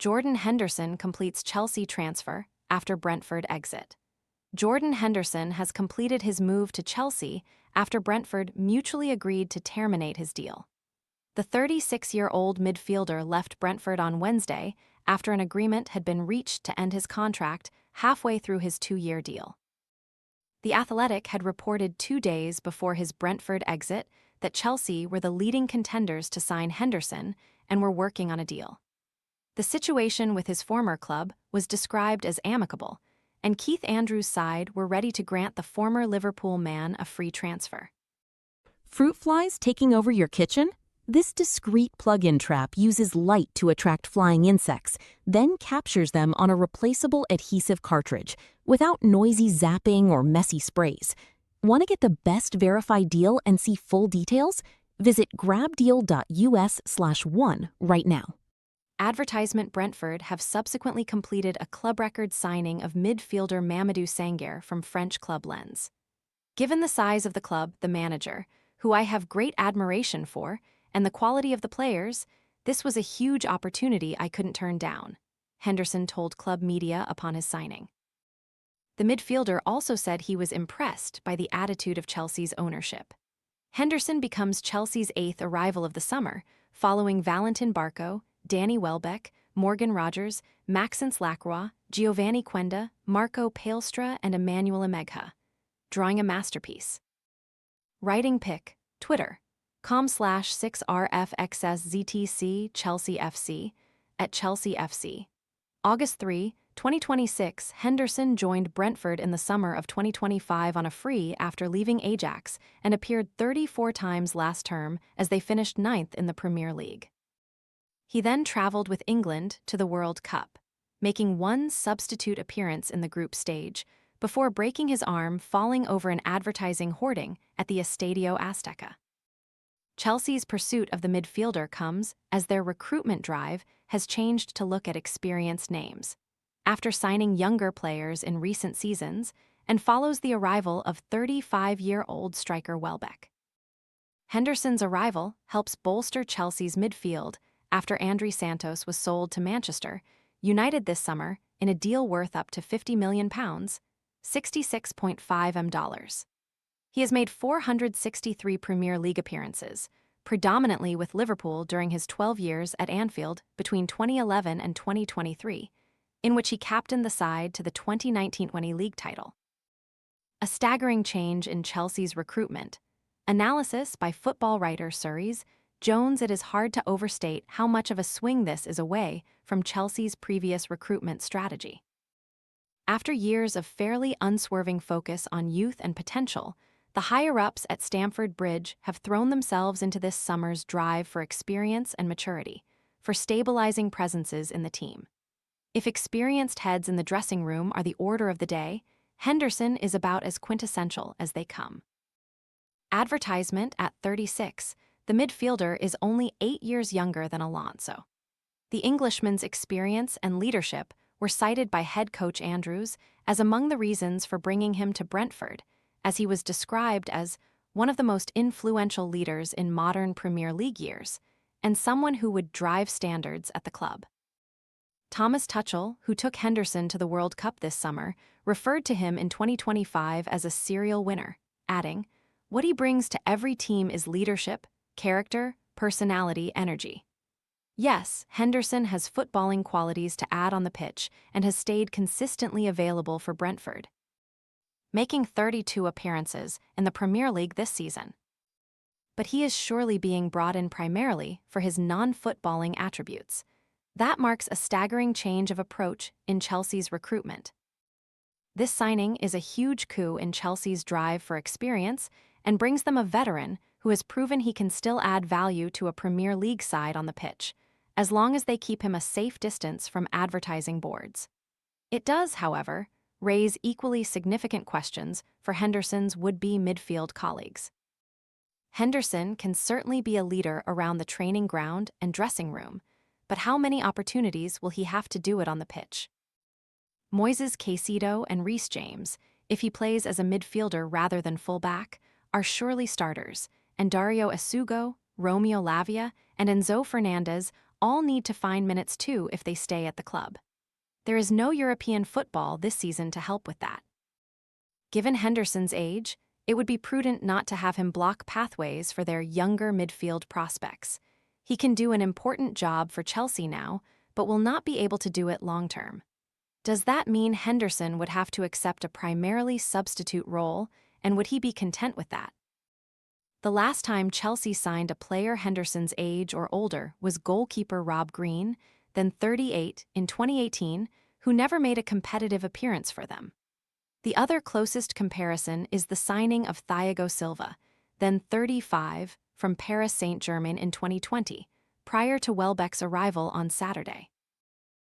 Jordan Henderson completes Chelsea transfer after Brentford exit. Jordan Henderson has completed his move to Chelsea after Brentford mutually agreed to terminate his deal. The 36-year-old midfielder left Brentford on Wednesday after an agreement had been reached to end his contract halfway through his 2-year deal. The Athletic had reported 2 days before his Brentford exit that Chelsea were the leading contenders to sign Henderson and were working on a deal. The situation with his former club was described as amicable, and Keith Andrews' side were ready to grant the former Liverpool man a free transfer. Fruit flies taking over your kitchen? This discreet plug-in trap uses light to attract flying insects, then captures them on a replaceable adhesive cartridge, without noisy zapping or messy sprays. Want to get the best verified deal and see full details? Visit grabdeal.us/1 right now. Advertisement Brentford have subsequently completed a club record signing of midfielder Mamadou Sangaré from French club Lens. Given the size of the club, the manager, who I have great admiration for, and the quality of the players, this was a huge opportunity I couldn't turn down, Henderson told club media upon his signing. The midfielder also said he was impressed by the attitude of Chelsea's ownership. Henderson becomes Chelsea's 8th arrival of the summer, following Valentin Barco, Danny Welbeck, Morgan Rogers, Maxence Lacroix, Giovanni Quenda, Marco Palestra, and Emmanuel Emegha. Drawing a masterpiece. Writing pic, Twitter, com/6rfxsztc Chelsea FC, at Chelsea FC. August 3, 2026, Henderson joined Brentford in the summer of 2025 on a free after leaving Ajax and appeared 34 times last term as they finished 9th in the Premier League. He then traveled with England to the World Cup, making one substitute appearance in the group stage, before breaking his arm falling over an advertising hoarding at the Estadio Azteca. Chelsea's pursuit of the midfielder comes as their recruitment drive has changed to look at experienced names, after signing younger players in recent seasons, and follows the arrival of 35-year-old striker Welbeck. Henderson's arrival helps bolster Chelsea's midfield after André Santos was sold to Manchester United this summer in a deal worth up to £50 million, $66.5 million. He has made 463 Premier League appearances, predominantly with Liverpool during his 12 years at Anfield between 2011 and 2023, in which he captained the side to the 2019-20 league title. A staggering change in Chelsea's recruitment. Analysis by football writer Surrey's Jones. It is hard to overstate how much of a swing this is away from Chelsea's previous recruitment strategy. After years of fairly unswerving focus on youth and potential, the higher-ups at Stamford Bridge have thrown themselves into this summer's drive for experience and maturity, for stabilizing presences in the team. If experienced heads in the dressing room are the order of the day, Henderson is about as quintessential as they come. Advertisement at 36. The midfielder is only 8 years younger than Alonso. The Englishman's experience and leadership were cited by head coach Andrews as among the reasons for bringing him to Brentford, as he was described as one of the most influential leaders in modern Premier League years, and someone who would drive standards at the club. Thomas Tuchel, who took Henderson to the World Cup this summer, referred to him in 2025 as a serial winner, adding, "What he brings to every team is leadership, character, personality, energy." Yes, Henderson has footballing qualities to add on the pitch and has stayed consistently available for Brentford, making 32 appearances in the Premier League this season. But he is surely being brought in primarily for his non-footballing attributes. That marks a staggering change of approach in Chelsea's recruitment. This signing is a huge coup in Chelsea's drive for experience and brings them a veteran who has proven he can still add value to a Premier League side on the pitch, as long as they keep him a safe distance from advertising boards. It does, however, raise equally significant questions for Henderson's would-be midfield colleagues. Henderson can certainly be a leader around the training ground and dressing room, but how many opportunities will he have to do it on the pitch? Moises Caicedo and Reece James, if he plays as a midfielder rather than full-back, are surely starters, and Dario Asugo, Romeo Lavia, and Enzo Fernandez all need to find minutes too if they stay at the club. There is no European football this season to help with that. Given Henderson's age, it would be prudent not to have him block pathways for their younger midfield prospects. He can do an important job for Chelsea now, but will not be able to do it long-term. Does that mean Henderson would have to accept a primarily substitute role, and would he be content with that? The last time Chelsea signed a player Henderson's age or older was goalkeeper Rob Green, then 38, in 2018, who never made a competitive appearance for them. The other closest comparison is the signing of Thiago Silva, then 35, from Paris Saint-Germain in 2020, prior to Welbeck's arrival on Saturday.